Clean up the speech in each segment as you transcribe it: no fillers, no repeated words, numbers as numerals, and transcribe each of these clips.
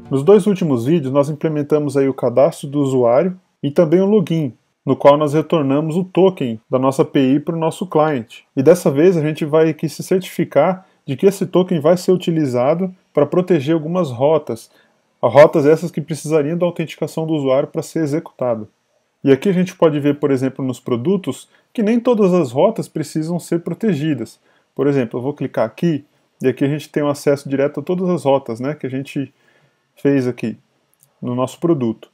Nos dois últimos vídeos nós implementamos aí o cadastro do usuário e também o login, no qual nós retornamos o token da nossa API para o nosso cliente. E dessa vez a gente vai aqui se certificar de que esse token vai ser utilizado para proteger algumas rotas, rotas essas que precisariam da autenticação do usuário para ser executado. E aqui a gente pode ver, por exemplo, nos produtos, que nem todas as rotas precisam ser protegidas. Por exemplo, eu vou clicar aqui, e aqui a gente tem um acesso direto a todas as rotas, né, que a gente fez aqui no nosso produto.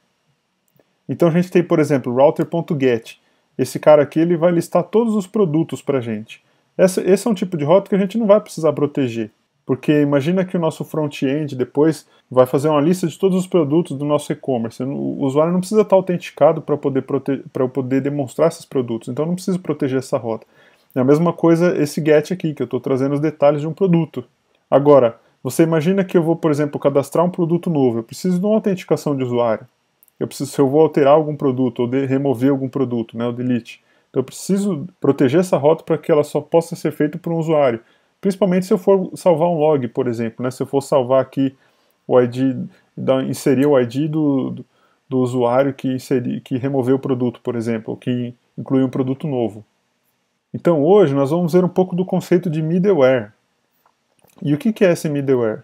Então a gente tem, por exemplo, router.get. Esse cara aqui ele vai listar todos os produtos para a gente. Esse é um tipo de rota que a gente não vai precisar proteger. Porque imagina que o nosso front-end depois vai fazer uma lista de todos os produtos do nosso e-commerce. O usuário não precisa estar autenticado para eu poder demonstrar esses produtos. Então eu não preciso proteger essa rota. É a mesma coisa esse get aqui, que eu estou trazendo os detalhes de um produto. Agora, você imagina que eu vou, por exemplo, cadastrar um produto novo. Eu preciso de uma autenticação de usuário. Se eu vou alterar algum produto ou remover algum produto, né, o delete. Então eu preciso proteger essa rota para que ela só possa ser feita por um usuário. Principalmente se eu for salvar um log, por exemplo, né, se eu for salvar aqui o ID, inserir o ID do usuário que removeu o produto, por exemplo, ou que incluiu um produto novo. Então hoje nós vamos ver um pouco do conceito de middleware. E o que é esse middleware?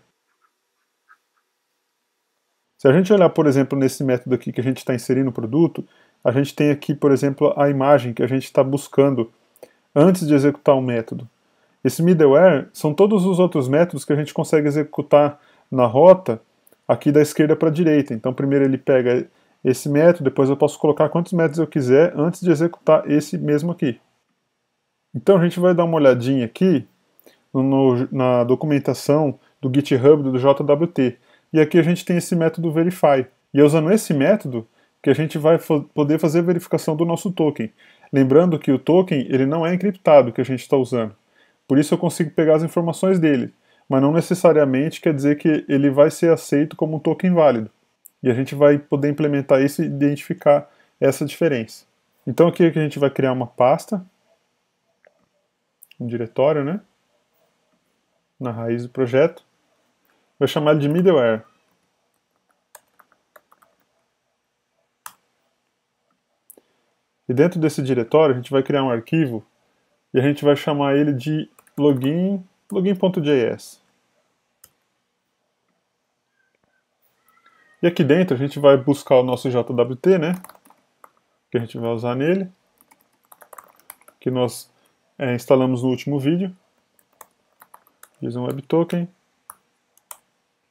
Se a gente olhar, por exemplo, nesse método aqui que a gente está inserindo o produto, a gente tem aqui, por exemplo, a imagem que a gente está buscando antes de executar o método. Esse middleware são todos os outros métodos que a gente consegue executar na rota aqui da esquerda para a direita. Então primeiro ele pega esse método, depois eu posso colocar quantos métodos eu quiser antes de executar esse mesmo aqui. Então a gente vai dar uma olhadinha aqui na documentação do GitHub do JWT. E aqui a gente tem esse método verify. E é usando esse método que a gente vai poder fazer a verificação do nosso token. Lembrando que o token ele não é encriptado que a gente está usando. Por isso eu consigo pegar as informações dele. Mas não necessariamente quer dizer que ele vai ser aceito como um token válido. E a gente vai poder implementar isso e identificar essa diferença. Então aqui a gente vai criar uma pasta, um diretório, né? Na raiz do projeto. Vou chamar ele de middleware. E dentro desse diretório a gente vai criar um arquivo e a gente vai chamar ele de login.js. E aqui dentro a gente vai buscar o nosso JWT, né? Que a gente vai usar nele. Que nós instalamos no último vídeo. JSON Web Token.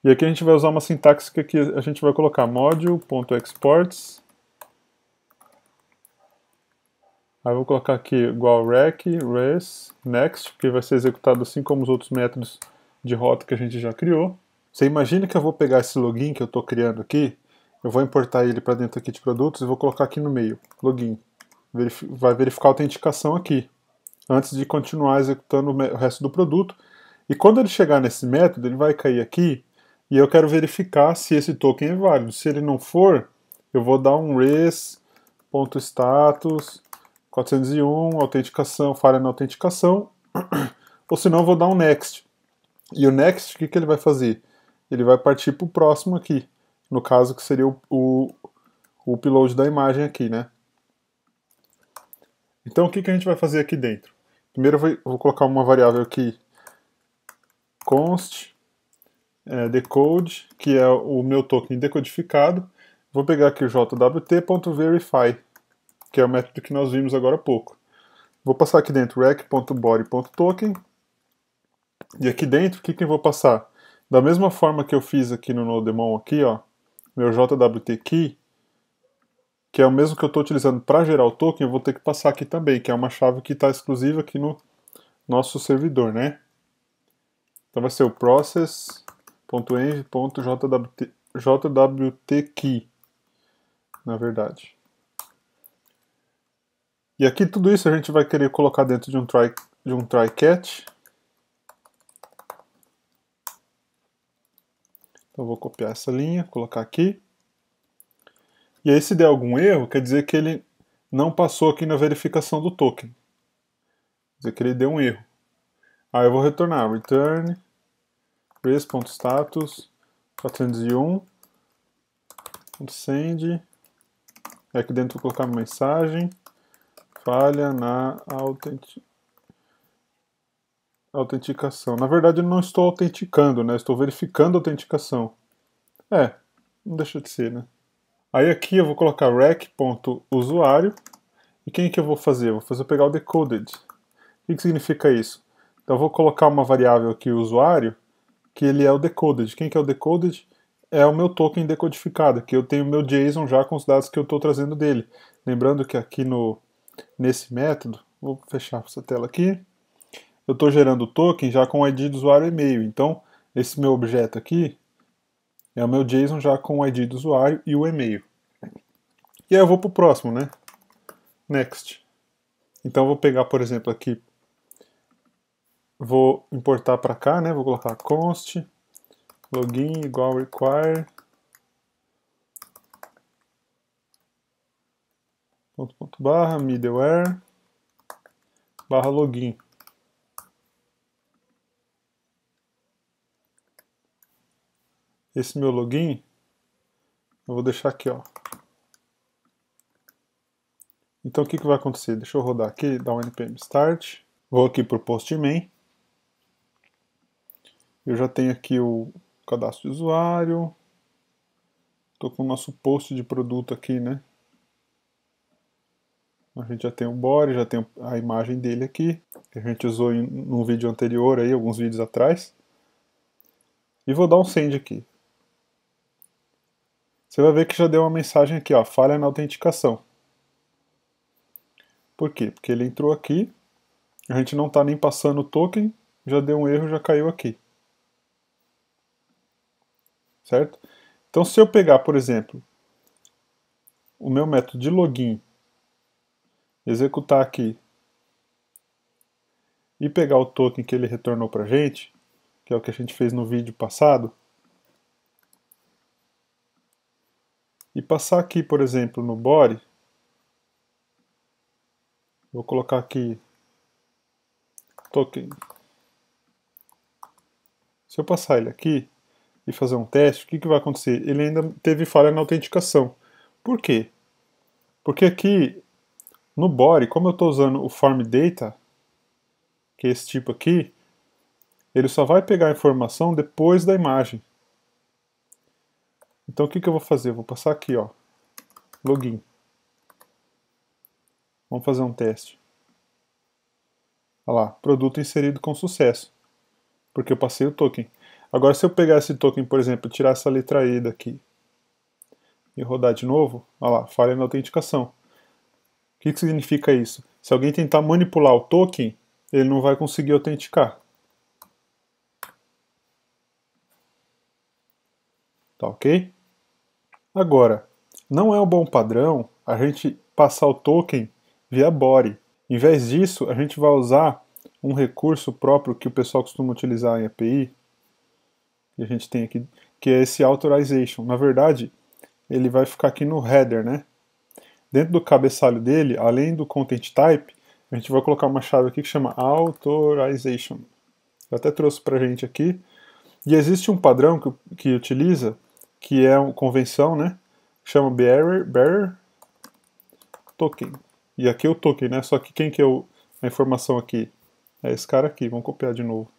E aqui a gente vai usar uma sintaxe que aqui a gente vai colocar module.exports. Aí eu vou colocar aqui igual rec, res, next, que vai ser executado assim como os outros métodos de rota que a gente já criou. Você imagina que eu vou pegar esse login que eu estou criando aqui, eu vou importar ele para dentro aqui de produtos e vou colocar aqui no meio, login. Vai verificar a autenticação aqui, antes de continuar executando o resto do produto. E quando ele chegar nesse método, ele vai cair aqui e eu quero verificar se esse token é válido. Se ele não for, eu vou dar um res.status 401, autenticação, falha na autenticação, ou senão eu vou dar um next. E o next, o que ele vai fazer? Ele vai partir para o próximo aqui, no caso que seria o upload da imagem aqui, né? Então o que a gente vai fazer aqui dentro? Primeiro eu vou colocar uma variável aqui, const decode, que é o meu token decodificado. Vou pegar aqui o jwt.verify, que é o método que nós vimos agora há pouco. Vou passar aqui dentro rec.body.token. E aqui dentro, o que eu vou passar? Da mesma forma que eu fiz aqui no Nodemon, aqui, ó, meu JWT key, que é o mesmo que eu estou utilizando para gerar o token, eu vou ter que passar aqui também, que é uma chave que está exclusiva aqui no nosso servidor, né? Então vai ser o process.env.jwtkey, na verdade. E aqui tudo isso a gente vai querer colocar dentro de um try-catch. Então eu vou copiar essa linha, colocar aqui. E aí se der algum erro, quer dizer que ele não passou aqui na verificação do token. Quer dizer que ele deu um erro. Aí eu vou retornar return res.status 401 .send, e aqui dentro vou colocar uma mensagem, falha na autenticação. Na verdade eu não estou autenticando, né? Estou verificando a autenticação. Não deixa de ser, né? Aí aqui eu vou colocar rec.usuário, e quem que eu vou fazer? Eu vou pegar o decoded. O que significa isso? Então eu vou colocar uma variável aqui, o usuário, que ele é o decoded. Quem que é o decoded? É o meu token decodificado, que eu tenho o meu JSON já com os dados que eu estou trazendo dele. Lembrando que aqui nesse método, vou fechar essa tela aqui, eu estou gerando o token já com o ID do usuário e e-mail. Então, esse meu objeto aqui é o meu JSON já com o ID do usuário e o e-mail. E aí eu vou para o próximo, né? Next. Então eu vou pegar, por exemplo, aqui, vou importar para cá, né? Vou colocar const login igual require // middleware /login. Esse meu login eu vou deixar aqui, ó. Então o que vai acontecer? Deixa eu rodar aqui, dar um npm start. Vou aqui para o postman. Eu já tenho aqui o cadastro de usuário. Estou com o nosso post de produto aqui, né? A gente já tem o body, já tem a imagem dele aqui, que a gente usou num vídeo anterior, aí, alguns vídeos atrás. E vou dar um send aqui. Você vai ver que já deu uma mensagem aqui, ó, falha na autenticação. Por quê? Porque ele entrou aqui, a gente não está nem passando o token, já deu um erro, já caiu aqui. Certo? Então se eu pegar, por exemplo, o meu método de login, executar aqui, e pegar o token que ele retornou para a gente, que é o que a gente fez no vídeo passado, e passar aqui, por exemplo, no body, vou colocar aqui token. Se eu passar ele aqui e fazer um teste, o que vai acontecer? Ele ainda teve falha na autenticação. Por quê? Porque aqui no body, como eu estou usando o form data, que é esse tipo aqui, ele só vai pegar a informação depois da imagem. Então o que eu vou fazer? Eu vou passar aqui, ó, login. Vamos fazer um teste. Olha lá, produto inserido com sucesso, porque eu passei o token. Agora se eu pegar esse token, por exemplo, tirar essa letra E daqui e rodar de novo, olha lá, falha na autenticação. O que significa isso? Se alguém tentar manipular o token, ele não vai conseguir autenticar. Tá ok? Agora, não é um bom padrão a gente passar o token via body. Em vez disso, a gente vai usar um recurso próprio que o pessoal costuma utilizar em API, que a gente tem aqui, que é esse authorization. Na verdade, ele vai ficar aqui no header, né? Dentro do cabeçalho dele, além do content type, a gente vai colocar uma chave aqui que chama authorization. Eu até trouxe pra gente aqui. E existe um padrão que utiliza, que é uma convenção, né? Chama bearer token. E aqui é o token, né? Só que quem que é a informação aqui? É esse cara aqui. Vamos copiar de novo.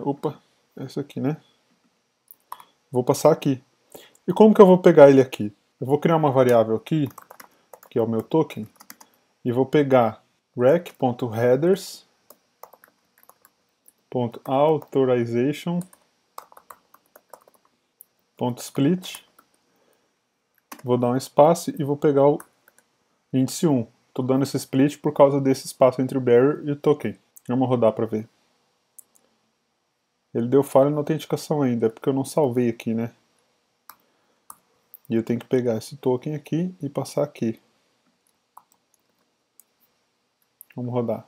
Opa, esse aqui, né? Vou passar aqui. E como que eu vou pegar ele aqui? Eu vou criar uma variável aqui, que é o meu token, e vou pegar rec.headers.authorization.split. Vou dar um espaço e vou pegar o índice 1. Estou dando esse split por causa desse espaço entre o bearer e o token. Vamos rodar para ver. Ele deu falha na autenticação ainda, é porque eu não salvei aqui, né? E eu tenho que pegar esse token aqui e passar aqui. Vamos rodar.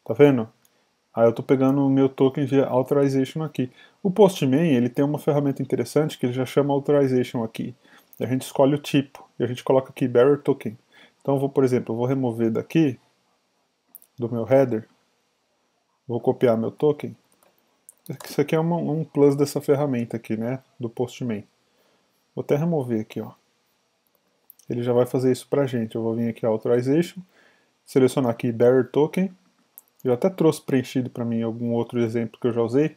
Tá vendo? Aí eu estou pegando o meu token via authorization aqui. O Postman, ele tem uma ferramenta interessante que ele já chama authorization aqui. A gente escolhe o tipo e a gente coloca aqui bearer token. Então eu vou, por exemplo, eu vou remover daqui do meu header, vou copiar meu token Isso aqui é um plus dessa ferramenta aqui, né? Do Postman. Vou até remover aqui, ó. Ele já vai fazer isso pra gente. Eu vou vir aqui Authorization, selecionar aqui Bearer Token. Eu até trouxe preenchido para mim algum outro exemplo que eu já usei.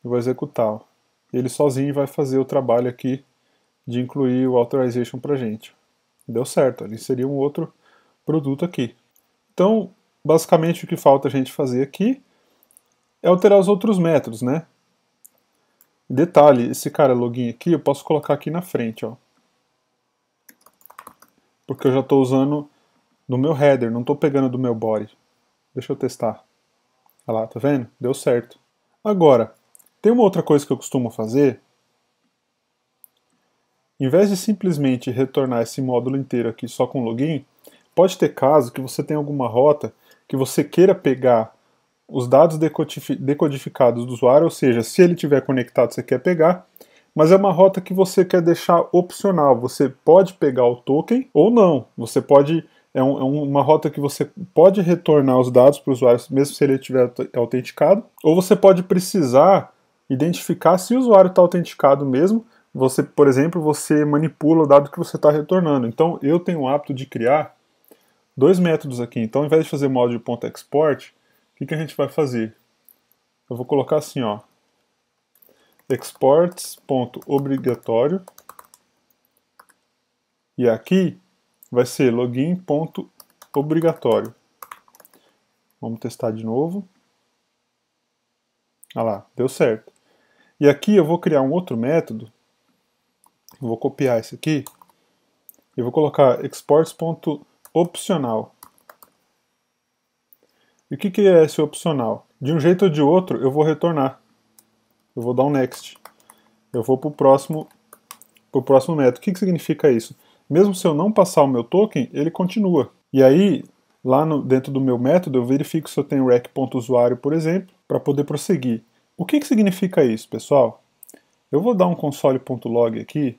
Eu vou executar. Ó. Ele sozinho vai fazer o trabalho aqui de incluir o Authorization pra gente. Deu certo, ele seria um outro produto aqui. Então, basicamente o que falta a gente fazer aqui é alterar os outros métodos, né? Detalhe, esse cara login aqui eu posso colocar aqui na frente, ó. Porque eu já estou usando no meu header, não estou pegando do meu body. Deixa eu testar. Olha lá, tá vendo? Deu certo. Agora, tem uma outra coisa que eu costumo fazer. Em vez de simplesmente retornar esse módulo inteiro aqui só com login, pode ter caso que você tenha alguma rota que você queira pegar os dados decodificados do usuário, ou seja, se ele estiver conectado você quer pegar, mas é uma rota que você quer deixar opcional. Você pode pegar o token ou não. Você pode uma rota que você pode retornar os dados para o usuário, mesmo se ele estiver autenticado, ou você pode precisar identificar se o usuário está autenticado mesmo. Você, por exemplo, você manipula o dado que você está retornando. Então, eu tenho o hábito de criar dois métodos aqui. Então, ao invés de fazer mod.export, o que a gente vai fazer? Eu vou colocar assim, ó, exports.obrigatório, e aqui vai ser login.obrigatório. Vamos testar de novo. Ah lá, deu certo. E aqui eu vou criar um outro método. Eu vou copiar esse aqui. E vou colocar exports.opcional. E o que é esse opcional? De um jeito ou de outro eu vou retornar. Eu vou dar um next. Eu vou para o próximo método. O que significa isso? Mesmo se eu não passar o meu token, ele continua. E aí, lá dentro do meu método, eu verifico se eu tenho rec.usuário, por exemplo, para poder prosseguir. O que significa isso, pessoal? Eu vou dar um console.log aqui,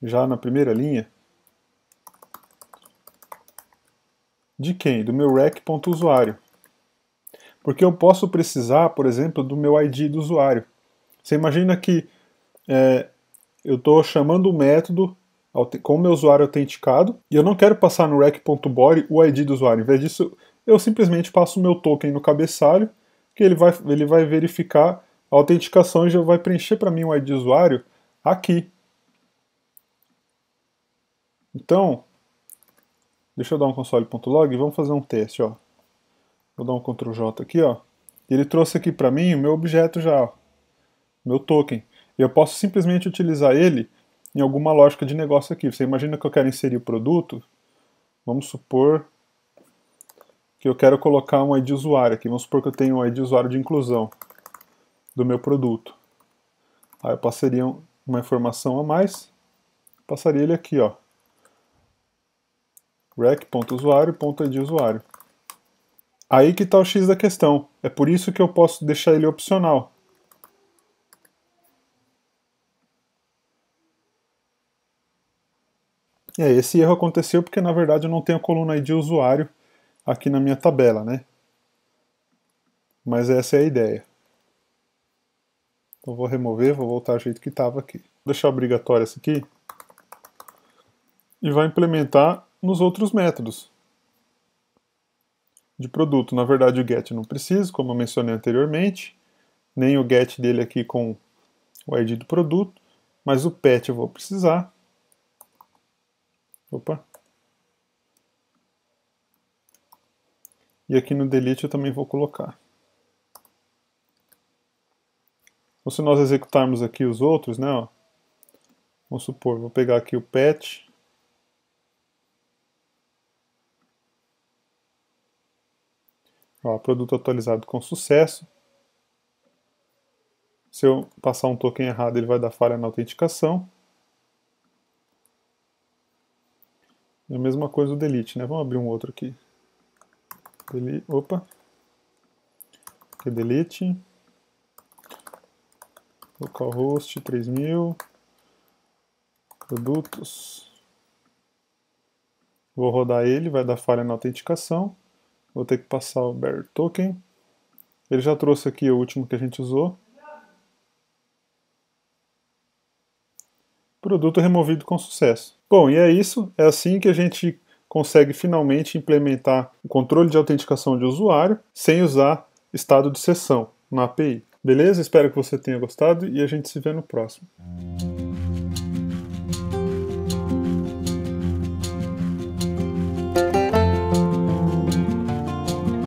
já na primeira linha. De quem? Do meu rec.usuário. Porque eu posso precisar, por exemplo, do meu ID do usuário. Você imagina que eu estou chamando um método com o meu usuário autenticado e eu não quero passar no rec.body o ID do usuário. Em vez disso, eu simplesmente passo o meu token no cabeçalho, que ele vai verificar a autenticação e já vai preencher para mim o ID do usuário aqui. Então, deixa eu dar um console.log e vamos fazer um teste. Ó. Vou dar um Ctrl J aqui. Ó. Ele trouxe aqui para mim o meu objeto já, ó, meu token. E eu posso simplesmente utilizar ele em alguma lógica de negócio aqui. Você imagina que eu quero inserir o produto, vamos supor que eu quero colocar um ID usuário aqui. Vamos supor que eu tenho um ID usuário de inclusão do meu produto. Aí eu passaria uma informação a mais, passaria ele aqui, ó. rec.usuário.id usuário. Aí que está o X da questão. É por isso que eu posso deixar ele opcional. Esse erro aconteceu porque na verdade eu não tenho a coluna ID usuário aqui na minha tabela, né? Mas essa é a ideia. Então vou remover, vou voltar ao jeito que estava aqui. Vou deixar obrigatório essa aqui. E vai implementar nos outros métodos de produto. Na verdade o get não preciso, como eu mencionei anteriormente. Nem o get dele aqui com o ID do produto. Mas o pet eu vou precisar. Opa. E aqui no delete eu também vou colocar. Ou se nós executarmos aqui os outros, né? Ó, vamos supor, vou pegar aqui o pet. Ó, produto atualizado com sucesso. Se eu passar um token errado, ele vai dar falha na autenticação. E a mesma coisa o delete, né? Vamos abrir um outro aqui. Delete, opa. Aqui delete. Localhost 3000. Produtos. Vou rodar ele, vai dar falha na autenticação. Vou ter que passar o bearer token. Ele já trouxe aqui o último que a gente usou. Produto removido com sucesso. Bom, e é isso. É assim que a gente consegue finalmente implementar o controle de autenticação de usuário sem usar estado de sessão na API. Beleza? Espero que você tenha gostado e a gente se vê no próximo.